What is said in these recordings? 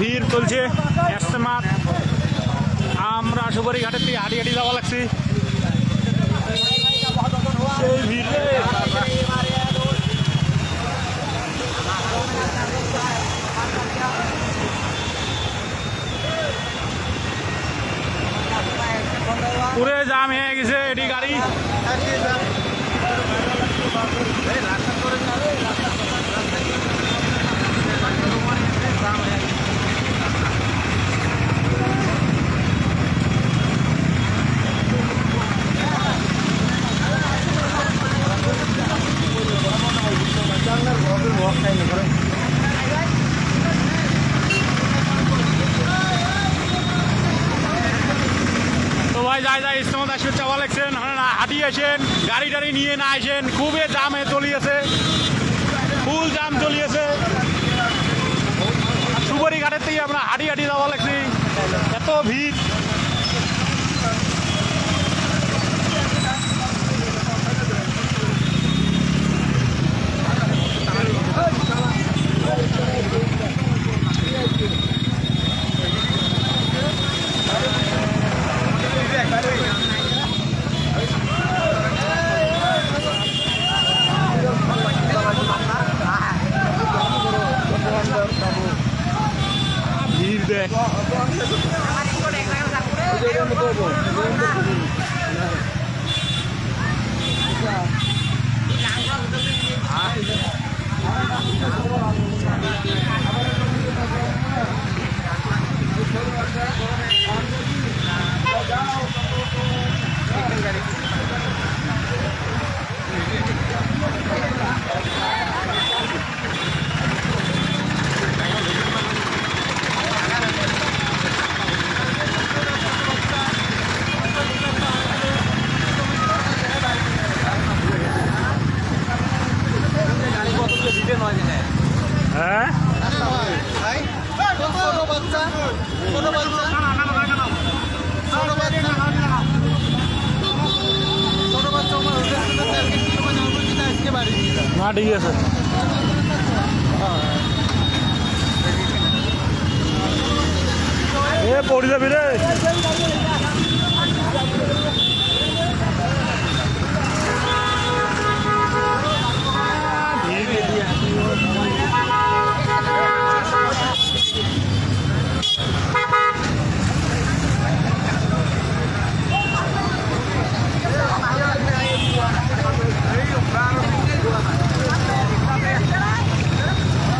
ভিড় চলছে ইজতেমার। আমরা সুপারি ঘাটের থেকে হাঁটি হাঁটি যাওয়া লাগছি। সেই ভিড় রে। পুরে জাম হয়ে গেছে এটি গাড়ি। তো ভাই যাই যাই ইজতেমাত আসবে চাওয়া লাগছেন, হাঁটি আসেন, গাড়ি টাড়ি নিয়ে না আসেন। খুবই জামে চলিয়েছে, ফুল জাম চলিয়েছে। সুপারি ঘাটের থেকে আমরা হাঁটি হাঁটি যাওয়া লাগছি, এত ভিড়। ভিড় দেখ। হ্যাঁ না ঠিক আছে। এ পড়ে যাবি রে।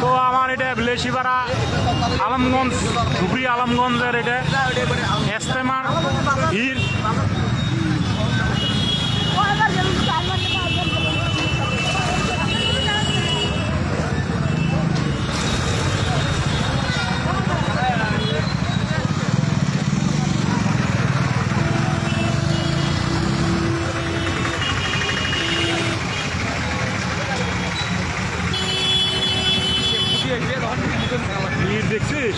তো আমার এটা বিলেশিপাড়া আলমগঞ্জ, ধুবড়ি আলমগঞ্জের এটা ইজতেমার ভিড়। ভিড় দেখছিস?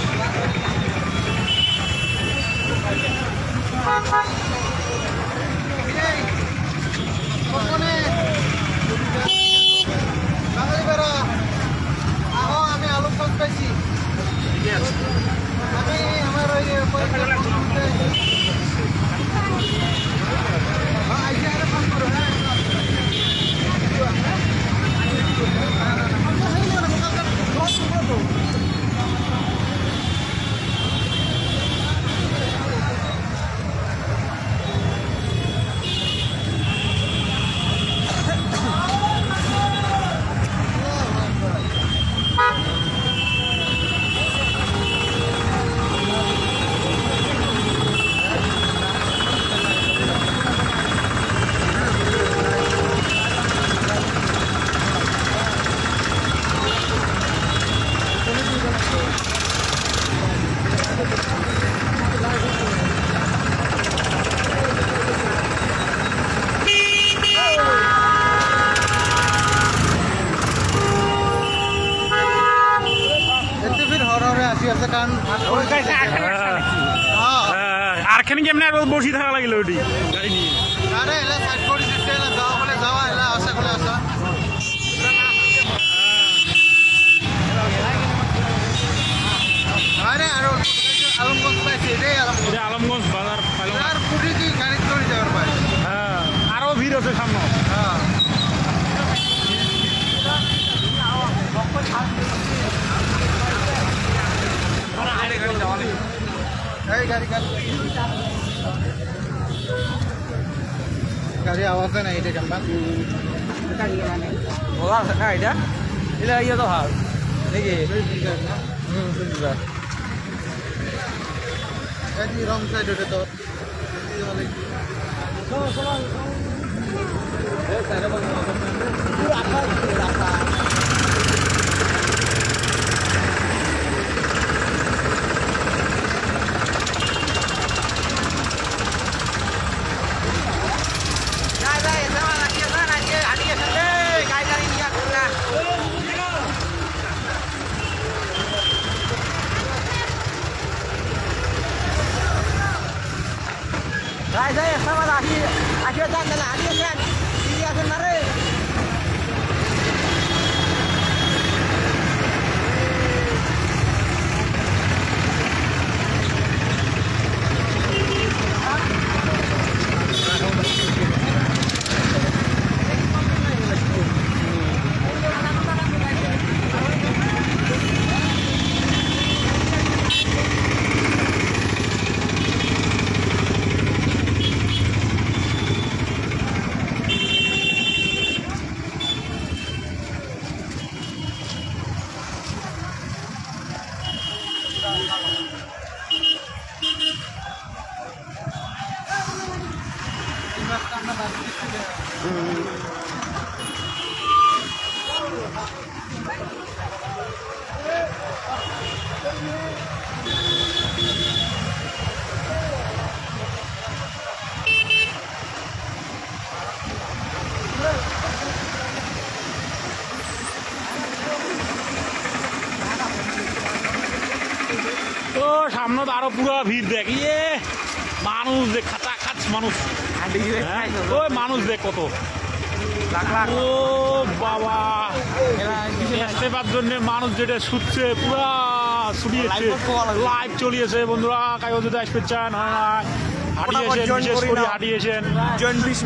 আমি আলমগঞ্জ পাইছি। আমি আমার ওই আরখানে কেমনে বসি থাকা লাগিল ওটি গাড়ি নিয়ে? আরে এলা সাইড করে দিতে এলা যাওয়া বলে যাওয়া এলা আশা করে আসা। আরে আলমগঞ্জ পাইছে এটাই এটা আলমগঞ্জ বাজার পাইলাম না। আর পুরি কি গাড়ি চলে যাওয়ার পাই হ্যাঁ আরও ভিড় আছে সামনে। হ্যাঁ এই গাড়ি গাড়ি আওয়াজ নাই এটা কেমন ওলা না এটা এটা ইয়ে তো ভাল নাকি রং সাইড ওটা তো Saya sama lagi akhir dan akhir kan ini akan mari তো সামনে তো আরো পুরো ভিড় দেখ ইয়ে মানুষ দেখ খাচা খাচ মানুষ। হ্যাঁ, ওই মানুষ দেখ কত ও বাবা সেবার জন্য মানুষ যেটা ছুটছে পুরা ছুটিয়েছে লাইভ চলিয়েছে বন্ধুরা কায়ও যদি আসতে চান হাঁটিয়েছেন বিশেষ করে হাঁটিয়েছেন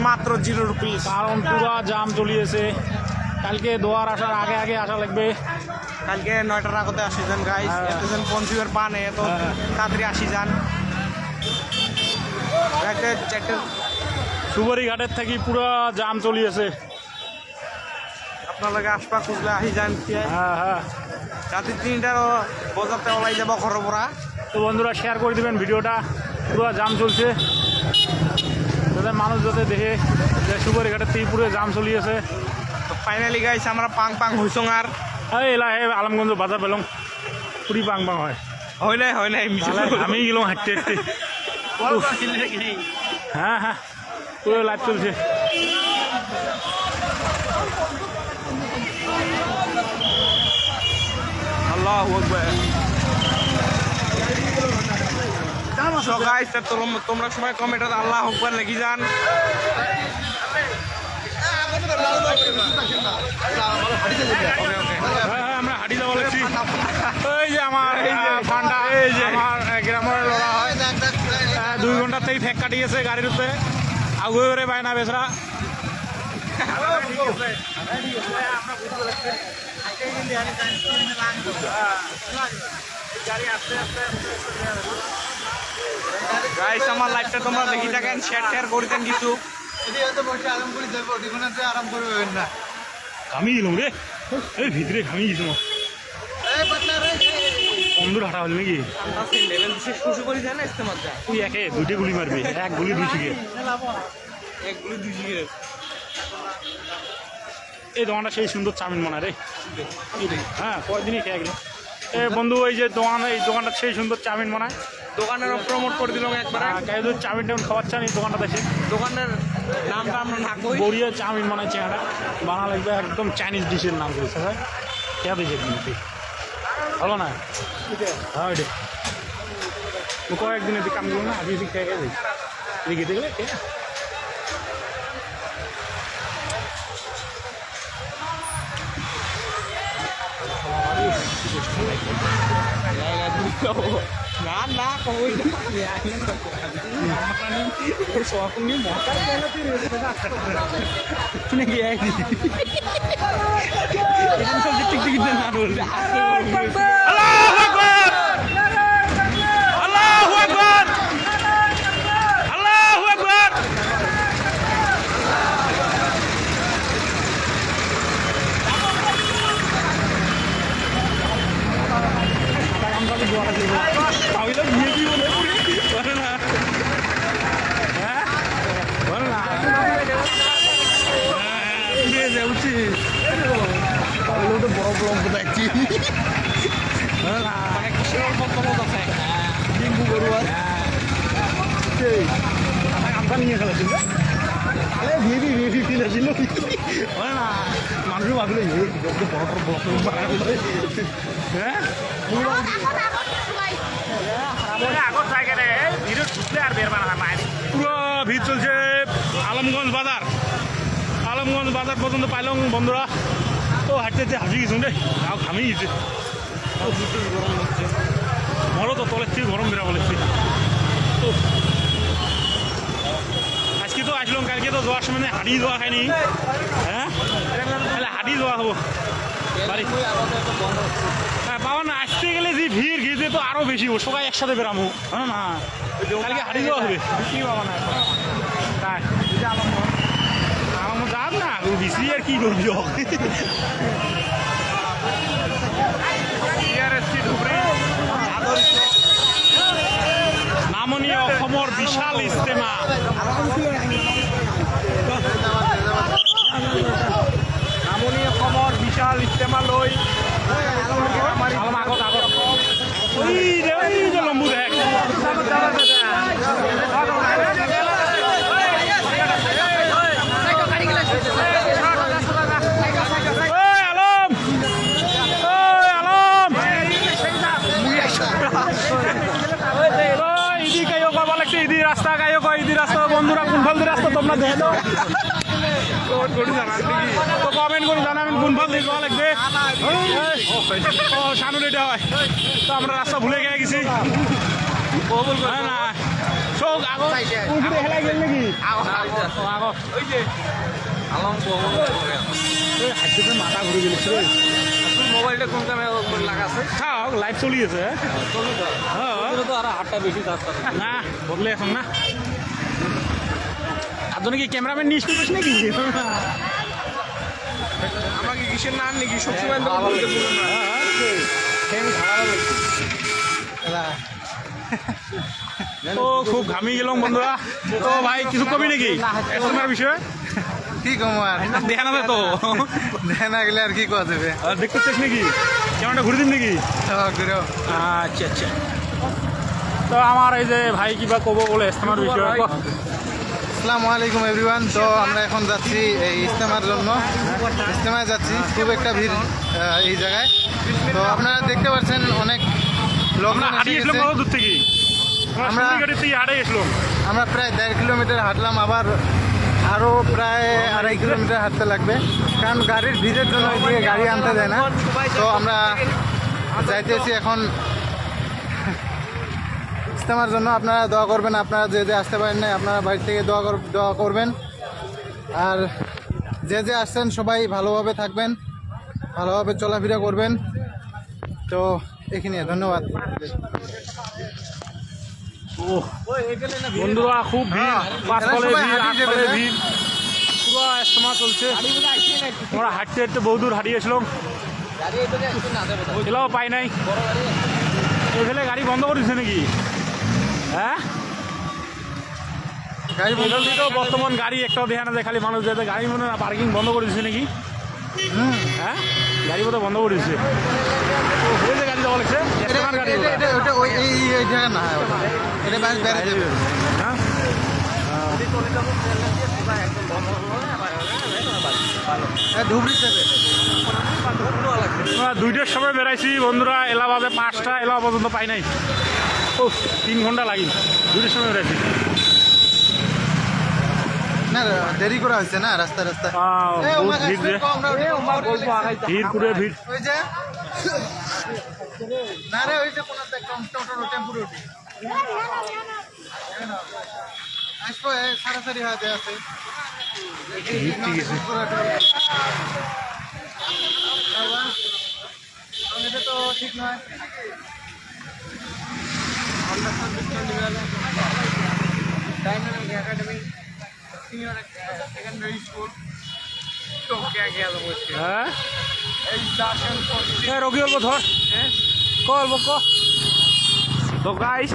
মাত্র 0 রুপিস কারণ পুরা জাম চলিয়েছে। কালকে দোয়ার আসার আগে আগে আসা লাগবে। কালকে 9টার আগতে আসি যান গাইস এতজন পঞ্চুয়ের পানে তো তাড়াতাড়ি আসি যান রাতে 4টে সুবারি ঘাটের থেকে পুরা জাম চলিয়েছে। আপনার লগে আসপা খুঁজলে আসি যান হ্যাঁ হ্যাঁ রাতে 3টার বাজারতে ওলাই যাব খরপরা। তো বন্ধুরা শেয়ার করে দিবেন ভিডিওটা পুরো জাম চলছে যাতে মানুষ যাতে দেখে যে সুবারি ঘাটের থেকে পুরো জাম চলিয়েছে। তো ফাইনালি গাইস আমরা পাং পাং হইছং আর এই এলা হে আলমগঞ্জ বাজার পেলাম পুরি বাং বাং হয় হয় নাই আমি গেলাম হাঁটতে হাঁটতে। হ্যাঁ হ্যাঁ পুরো লাইভ চলছে। আল্লাহু আকবার। সো গাইস তোমরা সবাই কমেন্টে আল্লাহু আকবার লিখি যান। হ্যাঁ আমরা হাঁটি যাওয়া লাগছি। এই যে আমার ফান্ডা এই যে আমার গ্রামের লড়া হয় 2 ঘন্টার থেকে ঠেক কাটিয়েছে গাড়ির উপরে আগুয়ে করে পায় না বেচরা। গাইস আমার লাইভটা তোমরা দেখি থাকেন শেয়ার করে দেন কিছু। আরাম করবেন না ঘামি গেলাম রে এই ভিতরে ঘামি গেছিল কম দূর হাঁটা হল নাকি লেভেল বিশেষ খুশি করে যায় না ইস্তেমাল যায় তুই একে 2টে গুলি মারবি 1 গুলি 2 শিখে এক গুলি 2 শিখে। এই দোকানটা সেই সুন্দর চাউমিন বানায় রে। হ্যাঁ কয়েকদিনই খেয়ে গেল এ বন্ধু এই যে এই দোকানটা সেই সুন্দর চাউমিন বানায়। দোকানের প্রমোট করে দিলাম একবার যদি চাউমিন টাউমিন খাওয়াচ্ছেন এই দোকানটা দেখে দোকানের নামটা আমরা না কই বড়িয়া চাউমিন বানাইছে এটা বানা লাগবে একদম চাইনিজ ডিশের নাম বলছে ভাই খেয়ে দিয়েছে কিন্তু ভালো না হ্যাঁ ওইটা কয়েকদিন এদিকে কাম করবো না আগে এদিকে খেয়ে গেছে এদিকে দেখলে না না কই নাকি আল্লাহু আকবার আল্লাহু আকবার আল্লাহু আকবার তাহলে বিয়ে কি বলে বলে না হ্যাঁ বলে না বিয়ে যাচ্ছি তাহলে তো বড় বড় অঙ্ক দেখছি বলে না মানে কিসের বক্তব্য আছে ডিঙ্গু বড়ুয়ার আমরা নিয়ে খেলেছিল তাহলে বিয়ে ফিরেছিল বলে না মানুষ ভাবলে বড় বড় হ্যাঁ পুরো ভিড় চলছে আলমগঞ্জ বাজার পর্যন্ত পাইলাম বন্ধুরা তো হাঁটতে হাসি গেছুন রে তাও ঘামি গেছে মরো তো তলের থেকে গরম বেরা বলেছি তো আজকে তো আসলাম কালকে তো যাওয়ার সময় হাঁটি যাওয়া খাইনি হ্যাঁ তাহলে হাঁটি যাওয়া হবো বাড়ি হ্যাঁ বাবা না আসতে গেলে যে ভিড় ঘিরতে তো আরো বেশি ও সবাই একসাথে বেরামো হ্যাঁ না কালকে হাঁটি যাওয়া হবে কি বাবা না তাই আমার যাক না বিসি আর কি করবি নামনি অসমৰ বিশাল ইজতেমা নামনি অসমৰ বিশাল ইজতেমা লৈ আগত ওই যে লম্বু দেখ ইদি রাস্তা গায়ক ইদি রাস্তা বন্ধুরা কোনফাল দিয়ে রাস্তা তোমরা দেখে দাও তো কমেন্ট করে জানাবেন কোনফাল দিয়ে যাওয়া লাগবে ও সামনে এটা হয় তো আমরা রাস্তা ভুলে গেছি না চোখ আগত হেলাই গেল নাকি আগত মাথা ঘুরে গেছিল মোবাইলটা কোন কামে লাগাছে থাক লাইভ চলি আছে তো আর হাতটা বেশি না বদলে এখন না আপনি কি ক্যামেরাম্যান নিয়ে আসতে নাকি আমরা কি কিসের নাম নাকি সবসময় তো খুব ঘামি গেলাম বন্ধুরা তো ভাই কিছু কবি নাকি তোমার বিষয়ে কি কম আর দেখা না তো দেখা না গেলে আর কি কোয়া যাবে দেখতে চাস নাকি ক্যামেরাটা ঘুরে দিন নাকি ঘুরেও আচ্ছা আচ্ছা তো আমার এই যে ভাই কিবা কব বলে ইস্তেমার বিষয়ে আসসালামু আলাইকুম এভরিওয়ান তো আমরা এখন যাচ্ছি এই ইজতেমার জন্য ইজতেমায় যাচ্ছি খুব একটা ভিড় এই জায়গায় তো আপনারা দেখতে পাচ্ছেন অনেক লোকজন এসে হারিয়ে গেছে। দূর থেকে আমরা গাড়ি থেকে হারিয়ে এসলাম আমরা প্রায় 1.5 কিলোমিটার হাঁটলাম আবার আরও প্রায় 2.5 কিলোমিটার হাঁটতে লাগবে কারণ গাড়ির ভিড়ের জন্য এদিকে গাড়ি আনতে দেয় না তো আমরা যাইতেছি এখন ইজতেমার জন্য আপনারা দোয়া করবেন আপনারা যে আসতে পারেন না আপনারা বাড়ি থেকে দোয়া করবেন আর যে আসছেন সবাই ভালোভাবে থাকবেন ভালোভাবে চলাফেরা করবেন তো এখানে ধন্যবাদ বন্ধুরা খুব ভিড় পাঁচতলে ভিড় আটতলে ভিড় পুরো ইজতেমা চলছে আমরা হাঁটতে হাঁটতে বহু দূর হারিয়েছিলাম এলাও পাই নাই এখানে গাড়ি বন্ধ করে দিচ্ছে নাকি হ্যাঁ গাড়ি তো বর্তমান গাড়ি একটাও দেখা না যায় খালি মানুষ যাতে গাড়ি মনে না পার্কিং বন্ধ করে দিচ্ছে নাকি হ্যাঁ গাড়ি বোধহয় বন্ধ করে দিচ্ছে হয়েছে গাড়ি যাওয়া লাগছে ইজতেমার গাড়ি এই জায়গা না এটা বেড়ে যাবে হ্যাঁ ধুবড়ি যাবে আমরা 2টার সময় বেড়াইছি বন্ধুরা এলা বাজে 5টা এলা পর্যন্ত পাই নাই ও 3 ঘন্টা লাগি 2টার সময় বেড়াইছি না দেরি করা হয়েছে না রাস্তা বহুত ভিড় রে ভিড় পুরো ভিড় ওই যে না রে ওই যে কোনো টোটো টেম্পুর উঠি আসবো সারাসারি হাতে আছে এটা তো ঠিক নয় dynamic academy senior secondary school तो क्या क्या तो मुझे হ্যাঁ এই দাশন এ রোগী অল্প ধর ক অল্প ক তো গাইস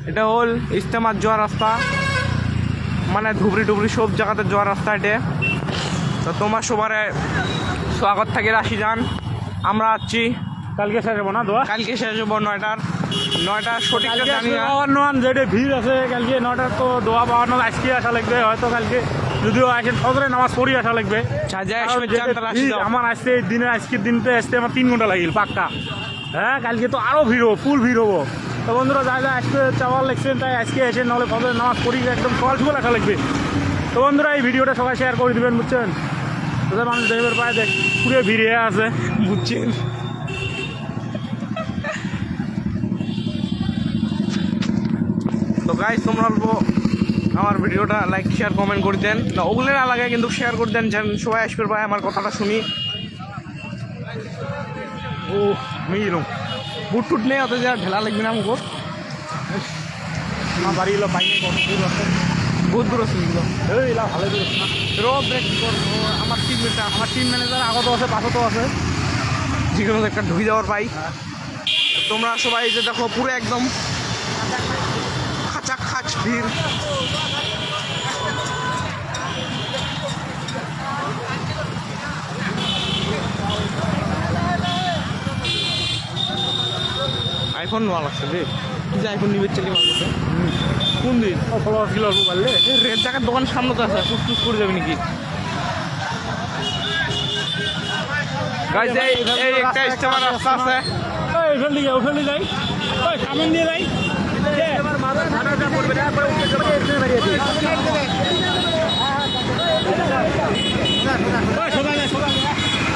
এটা হল ইস্তেমার যাওয়ার রাস্তা মানে ধুবড়ি টুবড়ি সব জায়গাতে যাওয়ার রাস্তা এটা তো তোমার সবার স্বাগত থাকে রাশি যান আমরা আসছি কালকে শেষ হবো না দোয়া কালকে শেষ হবো 9টার সঠিকটা জানি না বাহান্ন যেটা ভিড় আছে কালকে 9টার তো দোয়া বাহান্ন আজকে আসা লাগবে হয়তো কালকে যদিও আসেন ফজরে নামাজ পড়ি আসা লাগবে কারণ যেটা ভিড়, আমার আসতে এই দিনে আজকের দিনতে আসতে আমার 3 ঘন্টা লাগিল পাক্কা। হ্যাঁ কালকে তো আরও ভিড় হবো ফুল ভিড় হবো। তো বন্ধুরা যা যা আজকে চাওয়ার লাগছেন তাই আজকে এসে নাহলে ফজরের নামাজ পড়ি একদম সকাল সকাল আসা লাগবে। তো বন্ধুরা এই ভিডিওটা সবাই শেয়ার করে দিবেন বুঝছেন, তোদের মানুষ দেখবেন পায় দেখ পুরো ভিড়ে আছে বুঝছেন। তো গাইস তোমরা অল্প আমার ভিডিওটা লাইক শেয়ার কমেন্ট করে দেন না ওগুলো না লাগে কিন্তু শেয়ার করে দেন যেন সবাই আসবে ভাই আমার কথাটা শুনি। ও মিরম বুট টুট নেই অত যা ঢেলা লাগবে না আমাকে আমার বাড়ি এলো বাইরে কত দূর আছে বহুত দূর আছে এগুলো এই এলা ভালো দূর আছে না রো ব্রেক করবো আমার টিম ম্যানেজার আগত আছে পাশতো আছে যে কোনো একটা ঢুকে যাওয়ার পাই। তোমরা সবাই যে দেখো পুরো একদম খাঁচা খাচ ভিড়। আইফোন নেওয়া লাগছে রে কি যে আইফোন নিবে চলি মারছে কোন দিন ফলোয়ার কিলো অল্প পারলে রেড জায়গার দোকান সামনে তো আছে টুস করে যাবে নাকি গাইস এই একটা ইস্তেমার রাস্তা আছে ওইখান দিকে যাই ওই সামনে দিয়ে যাই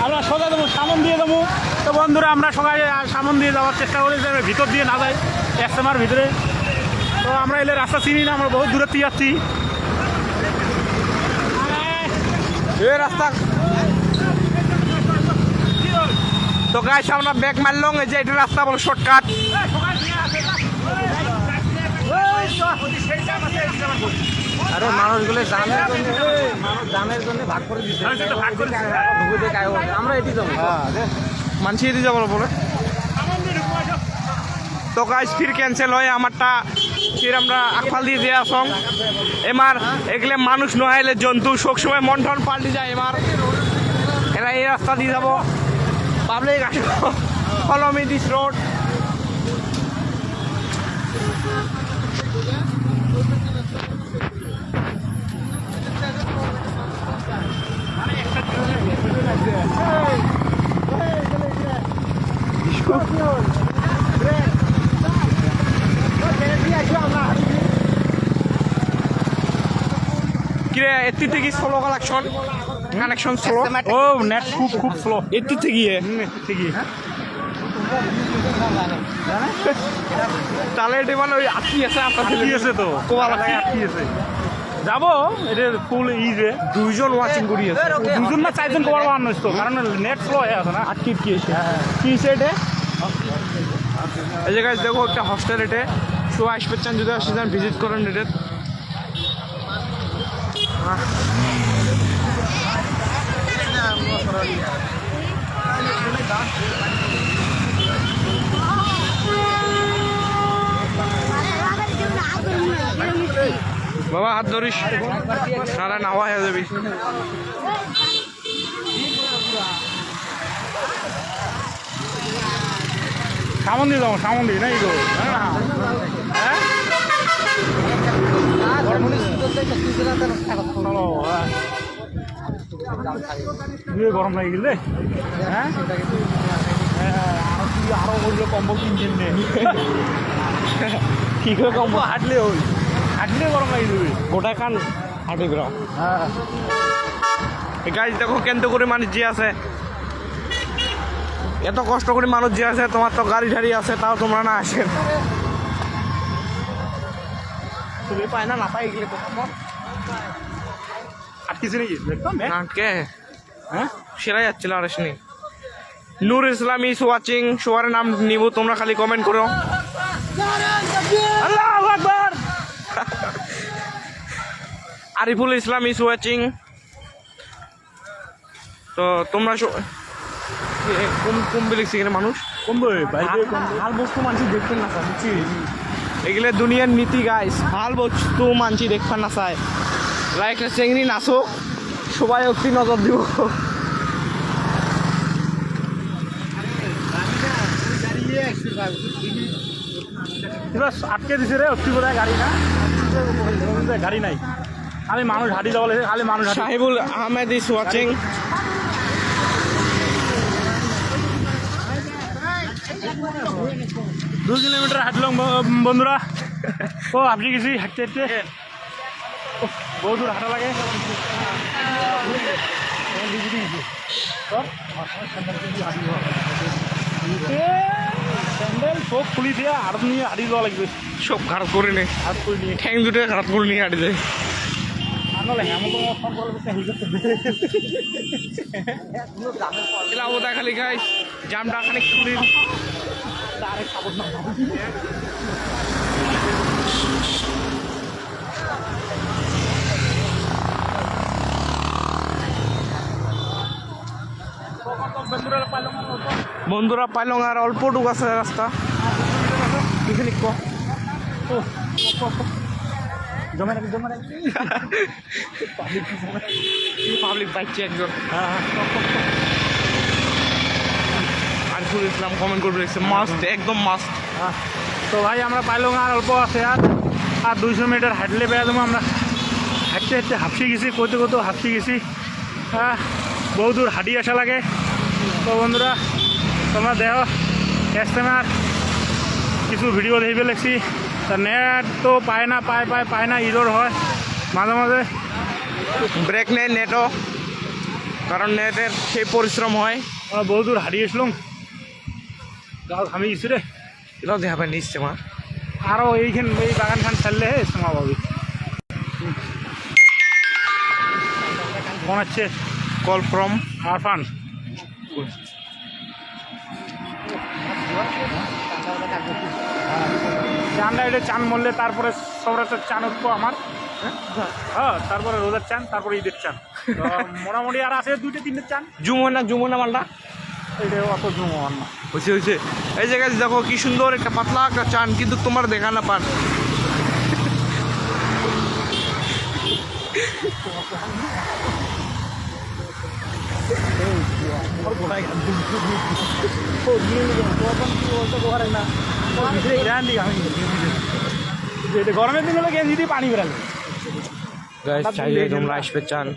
আমরা সোজা দেবো সামন দিয়ে দেবো। তো বন্ধুরা আমরা সবাই সামন দিয়ে যাওয়ার চেষ্টা করি যে ভিতর দিয়ে না যাই এসএমআর ভিতরে। তো আমরা এলে রাস্তা চিনি না, আমরা বহু দূরে দিয়ে যাচ্ছি। এই রাস্তা তো গাইস আমরা ব্যাক মারলাম এই যে এটা রাস্তা বলে শর্টকাট। আরে মানুষগুলো জামের জন্য ভাগ করে দিচ্ছে আমরা এটি যাবো মানছি এটি যাবো বলে তো গাইস ফির ক্যান্সেল হয় আমারটা ফির আমরা আকফাল দিয়ে দিয়ে আসং এমার এগুলো মানুষ নহাইলে জন্তু সবসময় মন টন পাল্টে যায় এমার এরা এই রাস্তা দিয়ে যাবো পাবলিক আসবো ফলো মি দিস রোড। কিরে এর থেকে স্লো কানেকশন স্লো ও নেট খুব স্লো এর থেকে ঠিকই তাহলে এটা মানে ওই আটকি আছে আপনার কি আছে তো কোয়ালা কি আছে যাবো এটা ফুল ইজে দুইজন ওয়াচিং করি আছে দুজন না 4জন কভার বানানো তো কারণ নেট স্লো হয়ে আছে না আটকি কি আছে কি সেটে এই জায়গায় দেখো একটা হস্টেল এটে সবাই আসবে চান যদি আসে যান ভিজিট করেন এটে বাবা হাত ধরিস সারা নাওয়া হয়ে যাবি সামন দিয়ে যাবো সামন দিয়ে নাকি গো হ্যাঁ চলো গরম লাগে গেলে হ্যাঁ আরো বললো কম্বল কিনছেন নে কি করে কম্বল হাঁটলে গরম লাগে দেবে গোটা কান হাঁটি বেরো হ্যাঁ গাছ দেখো কেন্দ্র করে মানুষ যে আছে এত কষ্ট করে মানুষ যে আছে, তোমার তো গাড়ি ঠাড়ি আছে, তাও তোমরা না আসেন। তুমি পায় না পাই গেলে তো আটকেছে নাকি দেখতাম নাটকে হ্যাঁ সেরাই যাচ্ছিল আর আসেনি। নূর ইসলাম ইস ওয়াচিং, সবার নাম নিব, তোমরা খালি কমেন্ট করো। আল্লাহু আকবার। আরিফুল ইসলাম ইস ওয়াচিং। তো তোমরা কম লিখছি এখানে মানুষ কমবে বাইরে ভাল বস্তু মানছি দেখতে না চায়, বুঝছি? এগুলো দুনিয়ার নীতি গাইস, ভাল বস্তু মানছি দেখতে না চায়। লাইক চেংড়ি নাচো, সবাই অতি নজর দিব। এবার আটকে দিছে রে অতি বোধহয় গাড়ি না, গাড়ি নাই, খালি মানুষ হাঁটি যাওয়া লাগছে, খালি মানুষ হাঁটি। সাহিবুল আহমেদ ইস ওয়াচিং। 2 কিলোমিটার হাঁটলাম বন্ধুরা। ও আপনি গেছি হাঁটতে হাঁটতে বহু দূর হাঁটা লাগে। স্যান্ডেল সব খুলি দিয়ে হাত নিয়ে হাঁটি যাওয়া লাগবে, সব খারাপ করে নে, হাত করে নিয়ে। ঠ্যাং দুটো খারাপ করে নিয়ে হাঁটে যায়। নাহলে হেমন্ত ফোন করলে এলাকা খালি গাই জামটা খানিক খুলি। বন্ধুরা পাইলং আর অল্পটুকু আছে রাস্তা, এখানে জমে রাখি জমে রাখি পাবলিক বাইকছে একজন। আরিফুল ইসলাম কমেন্ট করে দেখছে মাস্ট, একদম মাস্ট। তো ভাই আমরা পাইলাম আর অল্প আছে, আর 200 মিটার হাঁটলে বেড়া দেবো। আমরা হাঁটতে হাঁটতে হাঁপসে গেছি, কোথাও কোথাও হাঁপসে গেছি, বহু দূর হাঁটি আসা লাগে। তো বন্ধুরা তোমরা দেখো কাস্টমার কিছু ভিডিও দেখবে লাগছি, তা নেট তো পায় না, পায় না, ইরোর হয় মাঝে মাঝে। ব্রেক নেই নেটও, কারণ নেটের সেই পরিশ্রম হয়। আমরা বহু দূর হারিয়ে আসলাম, গাও ঘামে গেছি রে। এটাও দেখাবে নিচ্ছে মা, আরও এই বাগান খান ছাড়লে হে সমা পাবি। ফোন হচ্ছে কল ফ্রম আরফান। চানটা এটা চান মরলে তারপরে সবরা তো চান উঠবো আমার, হ্যাঁ তারপরে রোজার চান, তারপরে ঈদের চান। তো মোটামুটি আর আছে 2-3 চান। জুমনা মালটা এটা অত জুম হওয়ার না। হয়েছে। এই জায়গায় দেখো কি সুন্দর একটা পাতলা একটা চান, কিন্তু তোমার দেখা না পান। গরমের দিন হলে গেঞ্জি দিয়ে পানি বেড়ালে। চাইলে তোমরা আসবে চান,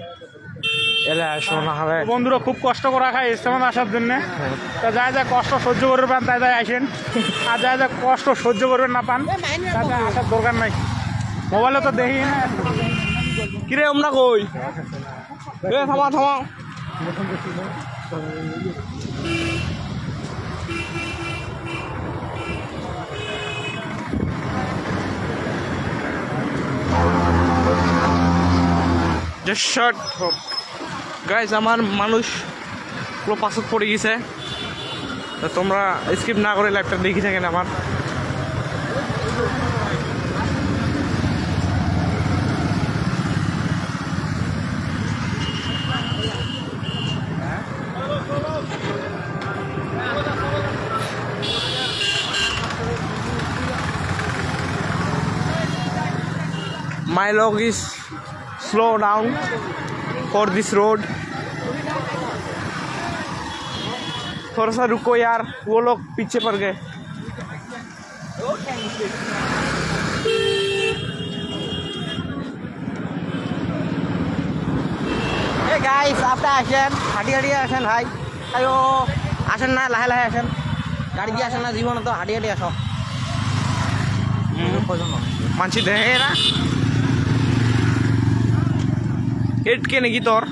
এলে আসো না হবে। বন্ধুরা খুব কষ্ট করা খায় ইস্তেমাল আসার জন্য, তা যা কষ্ট সহ্য করবে পান তাই আসেন, আর যা কষ্ট সহ্য করবেন না পান তাতে আসার দরকার নাই। মোবাইলে তো দেখি না। কিরে আমরা কই থামা থামা। জাস্ট শর্ট গাইজ, আমার মানুষ পুরো পাসত পড়ে গেছে, তো তোমরা স্কিপ না করে লাইভটা দেখি থাকেন আমার। My log is slow down for this road. थोड़ा सा रुको यार, वो लोग पीछे पड़ गए। Hey guys, আপনি আসেন, হাঁটি হাঁটি আসেন ভাই। আয়ো আসেন না, লাহে লাহে আসেন, গাড়ি দিয়ে আসেন না, জীবনে তো হাঁটি হাঁটি আসো। মানছি দেখে না এটকে নাকি তোর,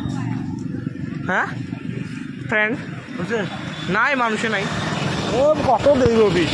হ্যাঁ ফ্রেন্ড? বুঝছে নাই মানুষে নাই ও কত দেব ভিড়